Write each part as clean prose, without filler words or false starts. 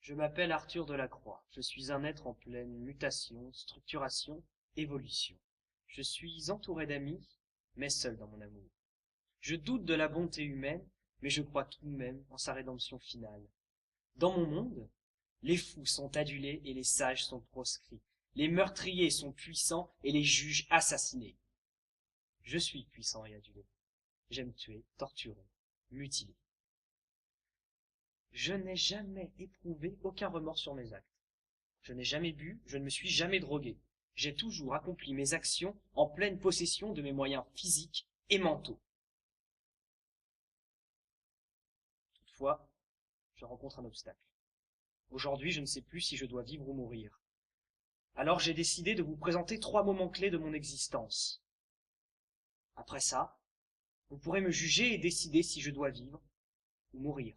Je m'appelle Arthur Delacroix. Je suis un être en pleine mutation, structuration, évolution. Je suis entouré d'amis, mais seul dans mon amour. Je doute de la bonté humaine, mais je crois tout de même en sa rédemption finale. Dans mon monde, les fous sont adulés et les sages sont proscrits. Les meurtriers sont puissants et les juges assassinés. Je suis puissant et adulé. J'aime tuer, torturer, mutiler. Je n'ai jamais éprouvé aucun remords sur mes actes. Je n'ai jamais bu, je ne me suis jamais drogué. J'ai toujours accompli mes actions en pleine possession de mes moyens physiques et mentaux. Toutefois, je rencontre un obstacle. Aujourd'hui, je ne sais plus si je dois vivre ou mourir. Alors j'ai décidé de vous présenter 3 moments clés de mon existence. Après ça, vous pourrez me juger et décider si je dois vivre ou mourir.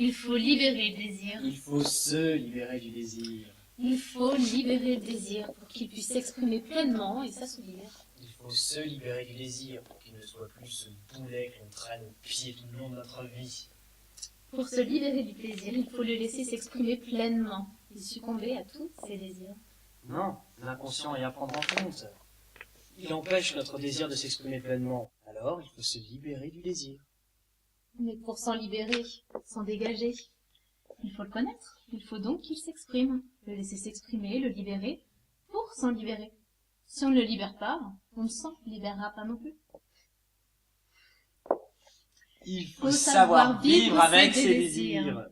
Il faut libérer le désir. Il faut se libérer du désir. Il faut libérer le désir pour qu'il puisse s'exprimer pleinement et s'assouvir. Il faut se libérer du désir pour qu'il ne soit plus ce boulet qu'on traîne au pied tout le long de notre vie. Pour se libérer du plaisir, il faut le laisser s'exprimer pleinement et succomber à tous ses désirs. Non, l'inconscient est à prendre en compte. Il empêche notre désir de s'exprimer pleinement. Alors, il faut se libérer du désir. Mais pour s'en libérer, s'en dégager, il faut le connaître. Il faut donc qu'il s'exprime, le laisser s'exprimer, le libérer, pour s'en libérer. Si on ne le libère pas, on ne s'en libérera pas non plus. Il faut savoir vivre avec ses désirs.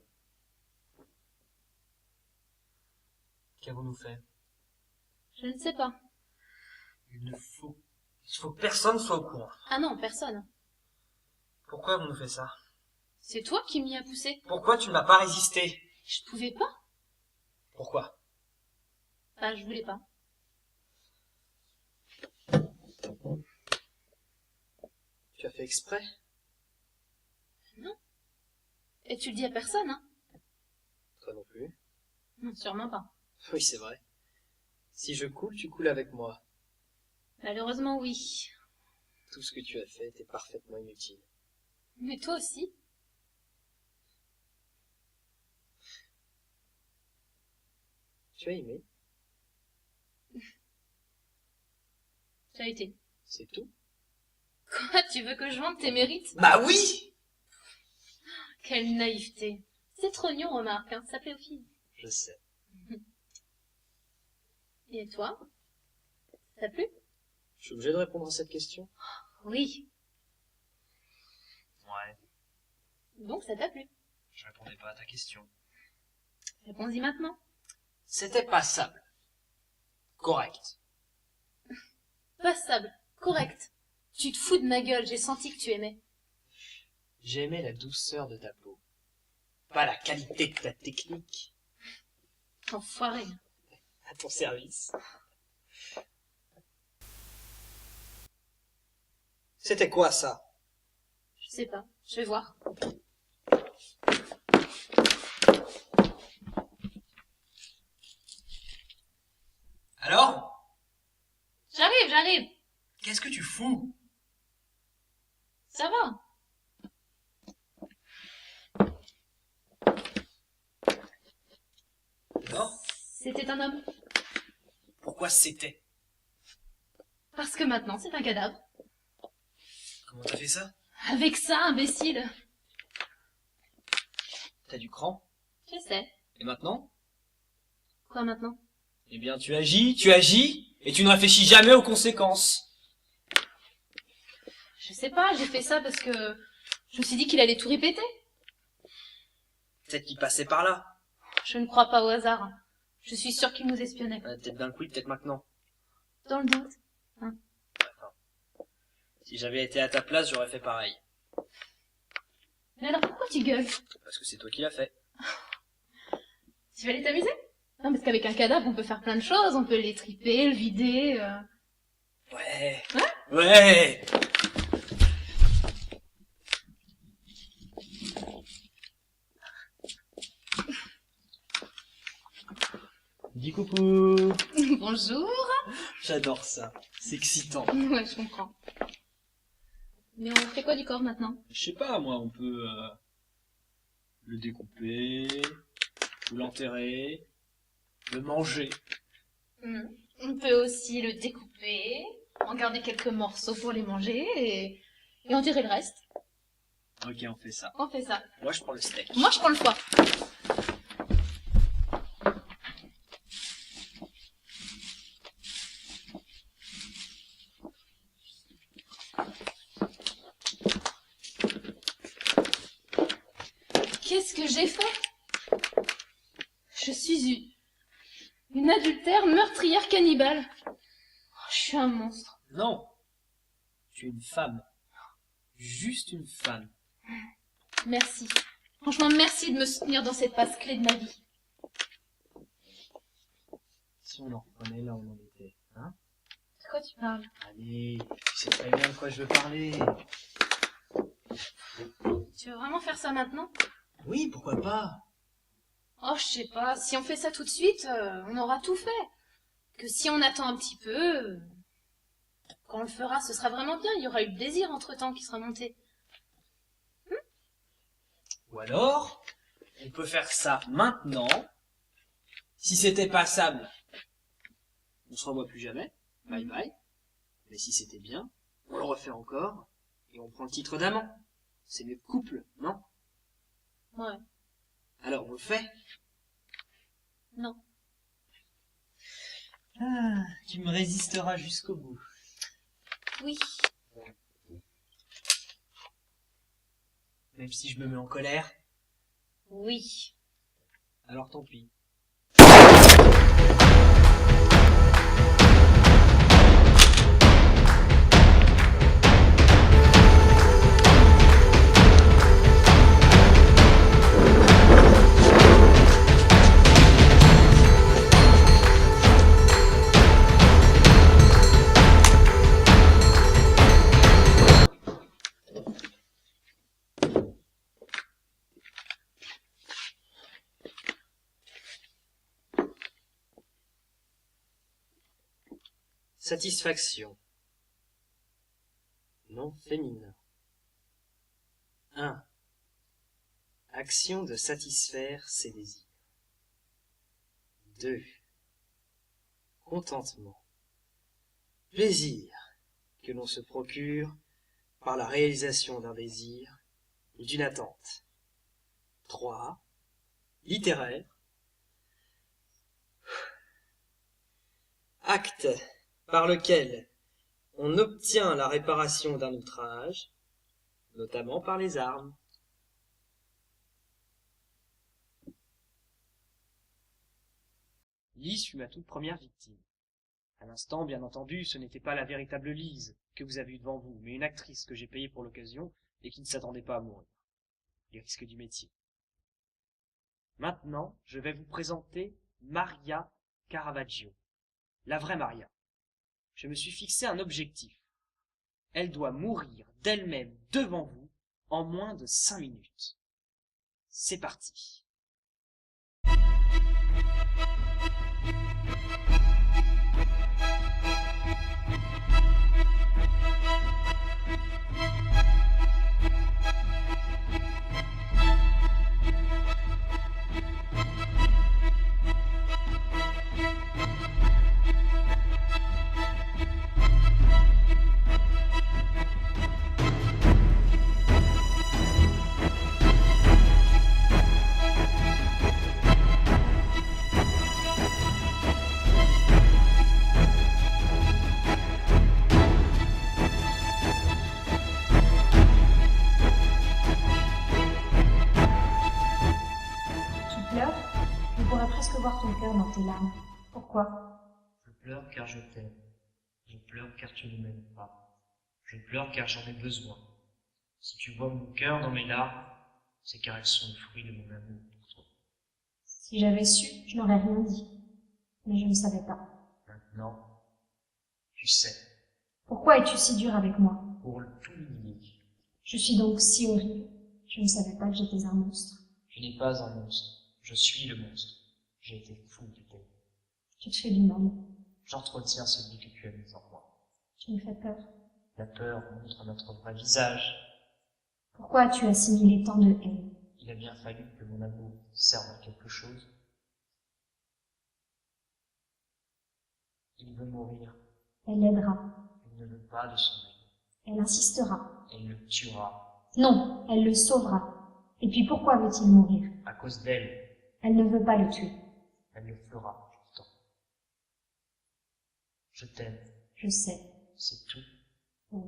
Qu'avons-nous fait? Je ne sais pas. Il faut que personne soit au courant. Ah non, personne. Pourquoi avons-nous fait ça? C'est toi qui m'y as poussé. Pourquoi tu ne m'as pas résisté? Je pouvais pas. Pourquoi? Enfin, je voulais pas. Tu as fait exprès? Non. Et tu le dis à personne, hein? Toi non plus. Non, sûrement pas. Oui, c'est vrai. Si je coule, tu coules avec moi. Malheureusement, oui. Tout ce que tu as fait était parfaitement inutile. Mais toi aussi. Tu as aimé? Ça a été. C'est tout? Quoi, tu veux que je vende tes mérites? Bah oui! Quelle naïveté. C'est trop mignon, remarque, hein. Ça plaît aux filles. Je sais. Et toi? Ça t'a plu? Je suis obligé de répondre à cette question? Oui. Ouais, Donc ça t'a plu. je répondais pas à ta question. Réponds-y maintenant. C'était passable. Correct. Passable. Correct. Tu te fous de ma gueule, j'ai senti que tu aimais. J'aimais la douceur de ta peau. Pas la qualité de ta technique. Enfoiré. À ton service. C'était quoi ça? Je sais pas, je vais voir. Alors? J'arrive. Qu'est-ce que tu fous? Ça va. Alors? C'était un homme. Pourquoi c'était? Parce que maintenant, c'est un cadavre. Comment t'as fait ça? Avec ça, imbécile. T'as du cran? Je sais. Et maintenant? Quoi maintenant? Eh bien, tu agis, et tu ne réfléchis jamais aux conséquences. Je sais pas, j'ai fait ça parce que je me suis dit qu'il allait tout répéter. Peut-être qu'il passait par là. Je ne crois pas au hasard. Je suis sûre qu'il nous espionnait. Peut-être d'un coup, peut-être maintenant. Dans le doute. Si j'avais été à ta place, j'aurais fait pareil. Mais alors pourquoi tu gueules? Parce que c'est toi qui l'as fait. Tu vas aller t'amuser? Non, parce qu'avec un cadavre, on peut faire plein de choses. On peut l'étriper, le vider. Ouais. Hein? Ouais. Dis coucou. Bonjour. J'adore ça. C'est excitant. Ouais, je comprends. Mais on fait quoi du corps maintenant? Je sais pas, moi, on peut le découper, ou l'enterrer, le manger. On peut aussi le découper, en garder quelques morceaux pour les manger et en tirer le reste. Ok, on fait ça. On fait ça. Moi, je prends le steak. Moi, je prends le foie. Qu'est-ce que j'ai fait? Je suis une adultère meurtrière cannibale. Je suis un monstre. Non. Tu es une femme. Juste une femme. Merci. Franchement, merci de me soutenir dans cette passe clé de ma vie. Si on en reprenait là où on en était, hein? De quoi tu parles? Allez, tu sais très bien de quoi je veux parler. Tu veux vraiment faire ça maintenant? Oui, pourquoi pas? Oh, je sais pas. Si on fait ça tout de suite, on aura tout fait. Que si on attend un petit peu, quand on le fera, ce sera vraiment bien. Il y aura eu le désir entre-temps qui sera monté. Ou alors, on peut faire ça maintenant. Si c'était passable, on se revoit plus jamais. Bye bye. Mais si c'était bien, on le refait encore. Et on prend le titre d'amant. C'est mieux que couple, non? Ouais. Alors on le fait? Non. Ah, tu me résisteras jusqu'au bout. Oui. Même si je me mets en colère, Oui. alors tant pis. Satisfaction. Nom féminin. 1. Action de satisfaire ses désirs. 2. Contentement. Plaisir que l'on se procure par la réalisation d'un désir ou d'une attente. 3. Littéraire. Acte par lequel on obtient la réparation d'un outrage, notamment par les armes. Lise fut ma toute première victime. À l'instant, bien entendu, ce n'était pas la véritable Lise que vous avez eue devant vous, mais une actrice que j'ai payée pour l'occasion et qui ne s'attendait pas à mourir. Les risques du métier. Maintenant, je vais vous présenter Maria Caravaggio, la vraie Maria. Je me suis fixé un objectif. Elle doit mourir d'elle-même devant vous en moins de 5 minutes. C'est parti. Tu pleures? Je pourrais presque voir ton cœur dans tes larmes. Pourquoi? Je pleure car je t'aime. Je pleure car tu ne m'aimes pas. Je pleure car j'en ai besoin. Si tu vois mon cœur dans mes larmes, c'est car elles sont le fruit de mon amour pour toi. Si j'avais su, je n'aurais rien dit. Mais je ne savais pas. Maintenant, tu sais, Pourquoi es-tu si dur avec moi? pour le tout nier, Je suis donc si horrible. Je ne savais pas que j'étais un monstre. tu n'es pas un monstre. Je suis le monstre. J'ai été fou de t'aimer. Tu te fais du mal. J'entretiens celui que tu as mis en moi. Tu me fais peur. La peur montre notre vrai visage. Pourquoi as-tu assimilé tant de haine? Il a bien fallu que mon amour serve à quelque chose. Il veut mourir. Elle l'aidera. Il ne veut pas de son aide. Elle insistera. Elle le tuera. Non, elle le sauvera. Et puis pourquoi veut-il mourir? À cause d'elle, Elle ne veut pas le tuer. elle le fera pourtant. Je t'aime, Je sais. c'est tout. Oui.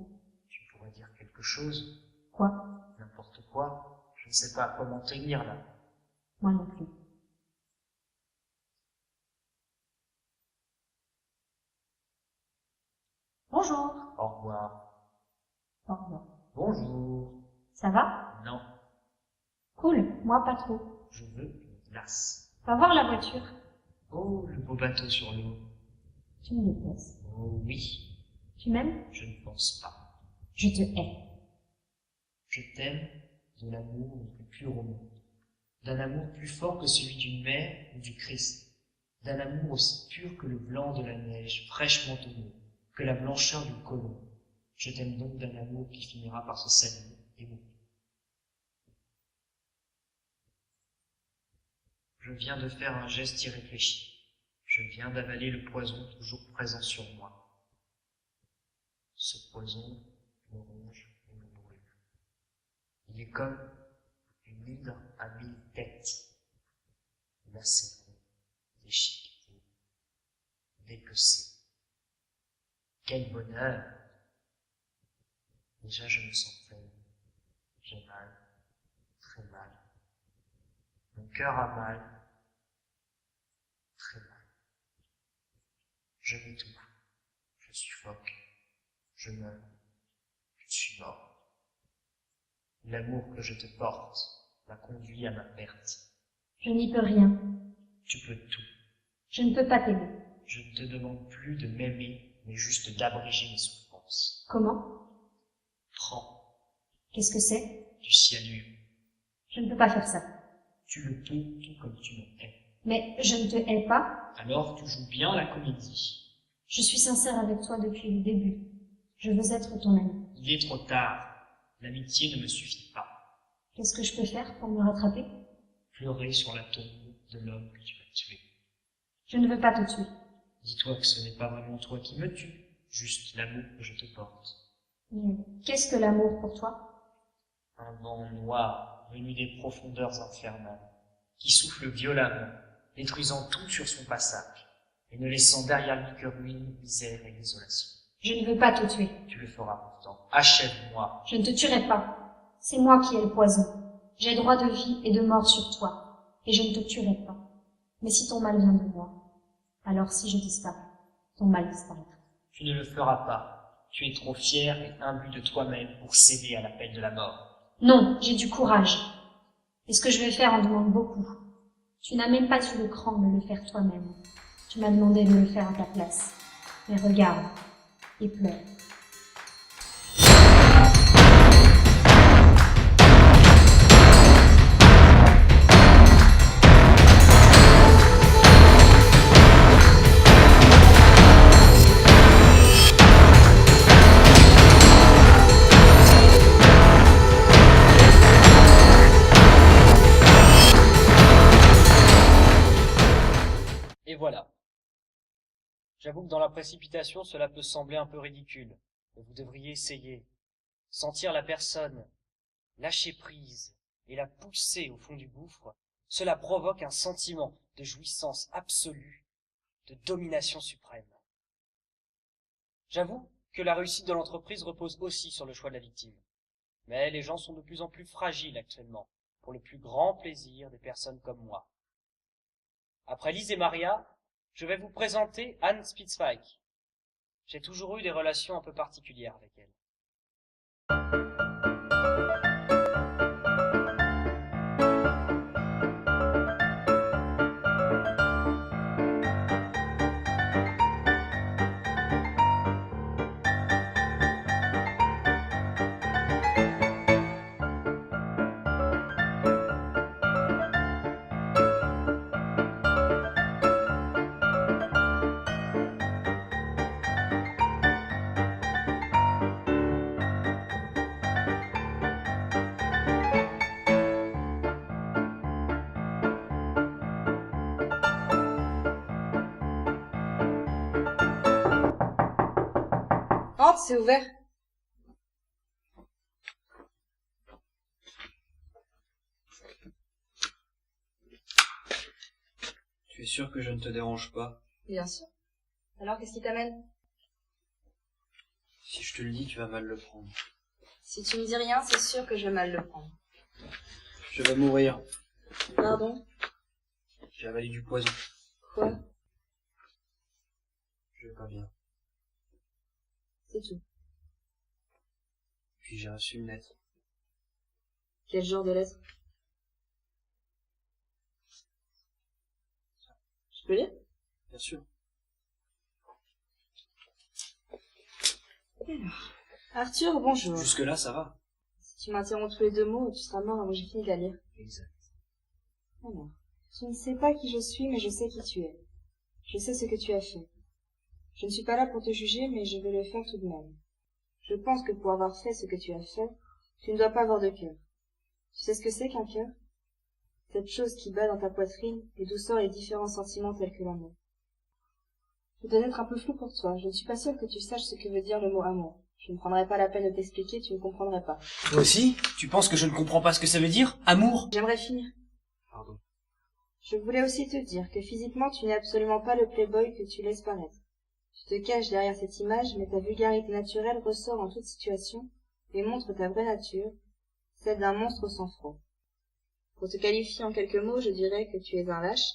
Tu pourrais dire quelque chose, Quoi? n'importe quoi. Je ne sais pas à quoi m'en tenir là. Moi non plus. Bonjour. Au revoir. Au revoir. Bonjour. Ça va? Non, Cool. Moi pas trop. je veux une glace. Va voir la voiture. Oh, le beau bateau sur l'eau. Tu me détestes. Oh oui, Tu m'aimes? je ne pense pas. Je te hais. Je t'aime de l'amour le plus pur au monde. D'un amour plus fort que celui d'une mère ou du Christ. D'un amour aussi pur que le blanc de la neige fraîchement tombée, que la blancheur du côlon. Je t'aime donc d'un amour qui finira par se salir et mourir. Je viens de faire un geste irréfléchi. Je viens d'avaler le poison toujours présent sur moi. Ce poison me ronge et me brûle. Il est comme une hydre à 1000 têtes, lacérée, déchiquetée, dépecée. Quel bonheur! Déjà je me sens faible. J'ai mal, très mal. Mon cœur a mal, très mal. Je m'étouffe, je suffoque, je meurs, je suis mort. L'amour que je te porte m'a conduit à ma perte. Je n'y peux rien. Tu peux tout. Je ne peux pas t'aider. Je ne te demande plus de m'aimer, mais juste d'abréger mes souffrances. Comment? Prends Qu'est-ce que c'est? du cyanure. Je ne peux pas faire ça. Tu le peux tout comme tu me hais. Mais je ne te hais pas. Alors tu joues bien la comédie. Je suis sincère avec toi depuis le début. Je veux être ton ami. Il est trop tard. L'amitié ne me suffit pas. Qu'est-ce que je peux faire pour me rattraper? Pleurer sur la tombe de l'homme que tu as tué. Je ne veux pas te tuer. Dis-toi que ce n'est pas vraiment toi qui me tue, juste l'amour que je te porte. Mais qu'est-ce que l'amour pour toi? Un vent noir venu des profondeurs infernales, qui souffle violemment, détruisant tout sur son passage, et ne laissant derrière lui que ruine, misère et désolation. Je ne veux pas te tuer. Tu le feras pourtant. Achève-moi. Je ne te tuerai pas. C'est moi qui ai le poison. J'ai droit de vie et de mort sur toi, et je ne te tuerai pas. Mais si ton mal vient de moi, alors si je disparais, ton mal disparaîtra. Tu ne le feras pas. Tu es trop fier et imbu de toi-même pour céder à l'appel de la mort. Non, j'ai du courage. Et ce que je vais faire en demande beaucoup. Tu n'as même pas eu le cran de le faire toi-même. Tu m'as demandé de le faire à ta place. Mais regarde, et pleure. Et voilà. J'avoue que dans la précipitation, cela peut sembler un peu ridicule, mais vous devriez essayer. Sentir la personne lâcher prise et la pousser au fond du gouffre, cela provoque un sentiment de jouissance absolue, de domination suprême. J'avoue que la réussite de l'entreprise repose aussi sur le choix de la victime. Mais les gens sont de plus en plus fragiles actuellement, pour le plus grand plaisir des personnes comme moi. Après Lise et Maria, je vais vous présenter Anne Spitzweig. J'ai toujours eu des relations un peu particulières avec elle. Entre, c'est ouvert. Tu es sûr que je ne te dérange pas? Bien sûr. Alors, qu'est-ce qui t'amène? Si je te le dis, tu vas mal le prendre. Si tu me dis rien, c'est sûr que je vais mal le prendre. Je vais mourir. Pardon? J'ai avalé du poison. Quoi? Je vais pas bien. C'est tout. Puis j'ai reçu une lettre. Quel genre de lettre? Je peux lire? Bien sûr. Alors. Arthur, bonjour. Jusque-là, ça va. Si tu m'interromps tous les 2 mots, tu seras mort avant que j'ai fini de la lire. Exact. Alors. Tu ne sais pas qui je suis, mais je sais qui tu es. Je sais ce que tu as fait. Je ne suis pas là pour te juger, mais je vais le faire tout de même. Je pense que pour avoir fait ce que tu as fait, tu ne dois pas avoir de cœur. Tu sais ce que c'est qu'un cœur? Cette chose qui bat dans ta poitrine et d'où sortent les différents sentiments tels que l'amour. Je dois être un peu flou pour toi. Je ne suis pas sûre que tu saches ce que veut dire le mot amour. Je ne prendrai pas la peine de t'expliquer, tu ne comprendrais pas. Toi aussi? Tu penses que je ne comprends pas ce que ça veut dire? Amour? J'aimerais finir. Pardon. Je voulais aussi te dire que physiquement tu n'es absolument pas le playboy que tu laisses paraître. Tu te caches derrière cette image, mais ta vulgarité naturelle ressort en toute situation et montre ta vraie nature, celle d'un monstre sans froid. Pour te qualifier en quelques mots, je dirais que tu es un lâche,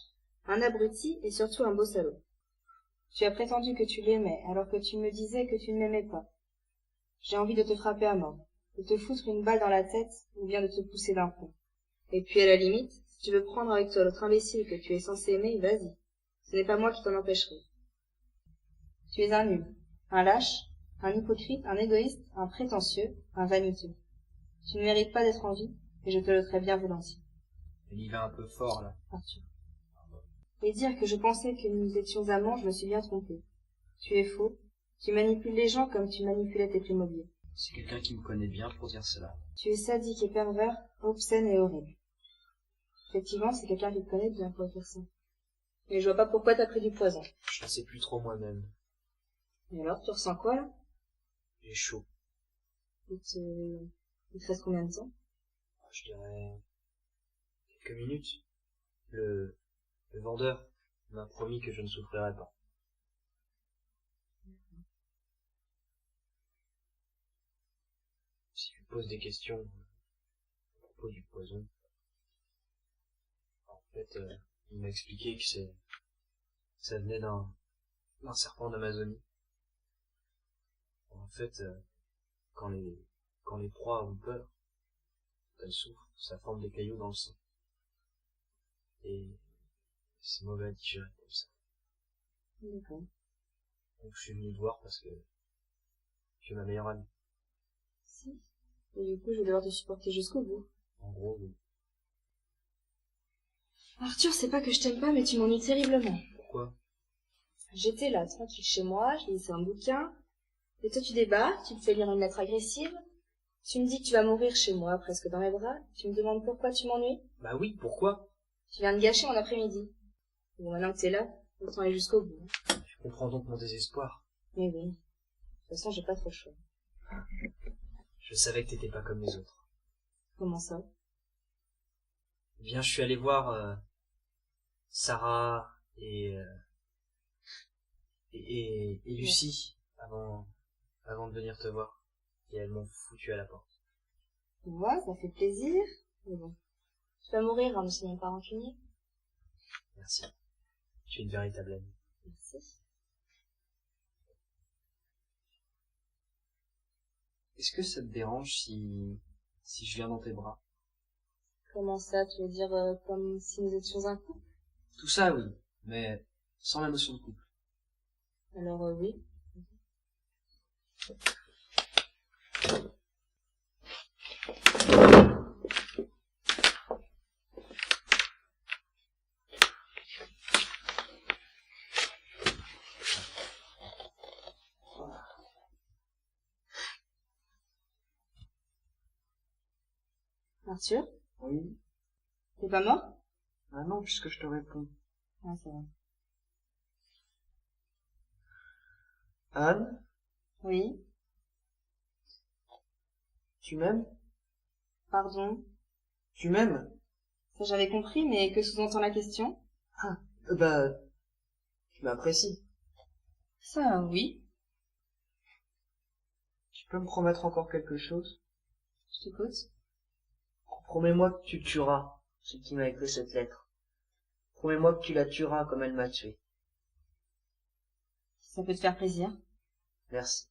un abruti et surtout un beau salaud. Tu as prétendu que tu l'aimais, alors que tu me disais que tu ne m'aimais pas. J'ai envie de te frapper à mort, de te foutre une balle dans la tête, ou bien de te pousser d'un pont. Et puis à la limite, si tu veux prendre avec toi l'autre imbécile que tu es censé aimer, vas-y. Ce n'est pas moi qui t'en empêcherai. Tu es un nul, un lâche, un hypocrite, un égoïste, un prétentieux, un vaniteux. Tu ne mérites pas d'être en vie, et je te le ferai bien volontiers. Il y va un peu fort, là. Arthur. Et dire que je pensais que nous étions amants, je me suis bien trompée. Tu es faux. Tu manipules les gens comme tu manipulais tes Playmobil. C'est quelqu'un qui me connaît bien pour dire cela. Tu es sadique et pervers, obscène et horrible. Effectivement, c'est quelqu'un qui te connaît bien pour dire ça. Mais je vois pas pourquoi t'as pris du poison. Je ne sais plus trop moi-même. Et alors, tu ressens quoi, là? J'ai chaud. Il te reste combien de temps? Je dirais quelques minutes. Le vendeur m'a promis que je ne souffrirais pas. Si tu me poses des questions à propos du poison, en fait, il m'a expliqué que ça venait d'un serpent d'Amazonie. En fait, quand les proies ont peur, quand elles souffrent, ça forme des cailloux dans le sang. Et c'est mauvais à digérer comme ça. D'accord. Donc je suis venu te voir parce que tu es ma meilleure amie. Si. Et du coup, je vais devoir te supporter jusqu'au bout. En gros, oui. Arthur, c'est pas que je t'aime pas, mais tu m'ennuies terriblement. Pourquoi? J'étais là, tranquille chez moi, je lisais un bouquin, et toi tu débarques, tu me fais lire une lettre agressive, tu me dis que tu vas mourir chez moi, presque dans mes bras, tu me demandes pourquoi tu m'ennuies. Bah oui, pourquoi? Tu viens de gâcher mon après-midi. Bon, maintenant que t'es là, autant aller jusqu'au bout. Tu comprends donc mon désespoir. Mais oui. De toute façon, j'ai pas trop chaud. Je savais que t'étais pas comme les autres. Comment ça? Eh bien, je suis allé voir Sarah et Lucie avant de venir te voir. Et elles m'ont foutu à la porte. Tu vois, ça fait plaisir. Mais bon. Tu vas mourir, hein, ne soyons pas rancunier. Merci. Tu es une véritable amie. Merci. Est-ce que ça te dérange si je viens dans tes bras? Comment ça, tu veux dire comme si nous étions un couple? Tout ça, oui, mais sans la notion de couple. Alors oui. Arthur, Oui. t'es pas mort? Ah non, puisque je te réponds. Ah, ça va. Anne, Oui. tu m'aimes? Pardon. Tu m'aimes? Ça j'avais compris, mais que sous-entend la question? Bah, tu m'apprécies. Ça, oui. Tu peux me promettre encore quelque chose? Je t'écoute. Promets-moi que tu tueras ce qui m'a écrit cette lettre. Promets-moi que tu la tueras comme elle m'a tué. Si ça peut te faire plaisir. Merci.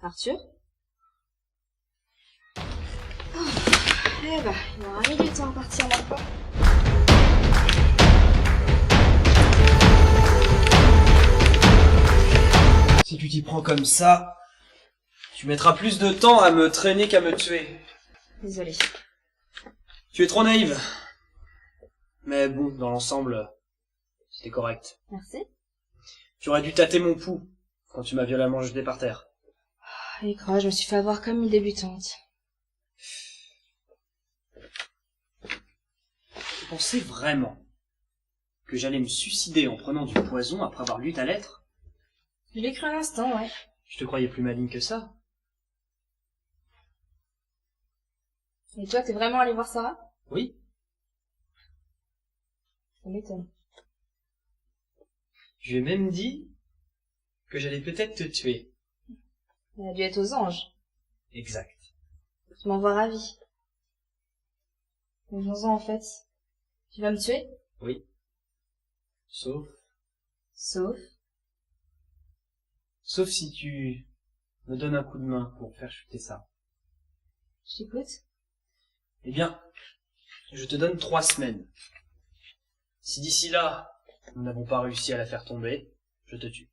Arthur? Eh ben, il aura mis du temps à partir maintenant. Si tu t'y prends comme ça, tu mettras plus de temps à me traîner qu'à me tuer. Désolée. Tu es trop naïve. Mais bon, dans l'ensemble, c'était correct. Merci. Tu aurais dû tâter mon pouls quand tu m'as violemment jeté par terre. Et crois, je me suis fait avoir comme une débutante. Tu pensais vraiment que j'allais me suicider en prenant du poison après avoir lu ta lettre? Je l'ai cru à l'instant, ouais. Je te croyais plus maligne que ça. Et toi, t'es vraiment allé voir Sarah? Oui. Ça m'étonne. Je lui ai même dit que j'allais peut-être te tuer. Elle a dû être aux anges. Exact. Je m'en vois ravie. Mais venons-en en fait. Tu vas me tuer? Oui. Sauf si tu me donnes un coup de main pour faire chuter ça. Je t'écoute. Eh bien, je te donne 3 semaines. Si d'ici là, nous n'avons pas réussi à la faire tomber, je te tue.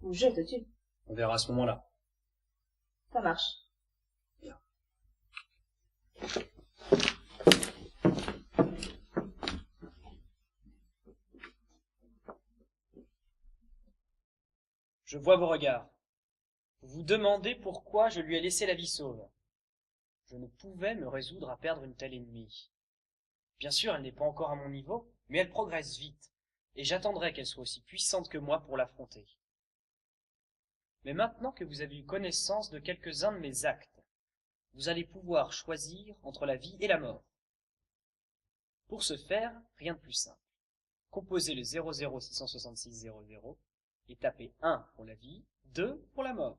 Ou je te tue. On verra à ce moment-là. Ça marche. Bien. Je vois vos regards. Vous vous demandez pourquoi je lui ai laissé la vie sauve. Je ne pouvais me résoudre à perdre une telle ennemie. Bien sûr, elle n'est pas encore à mon niveau, mais elle progresse vite, et j'attendrai qu'elle soit aussi puissante que moi pour l'affronter. Mais maintenant que vous avez eu connaissance de quelques-uns de mes actes, vous allez pouvoir choisir entre la vie et la mort. Pour ce faire, rien de plus simple. Composez le 0066600 et tapez 1 pour la vie, 2 pour la mort.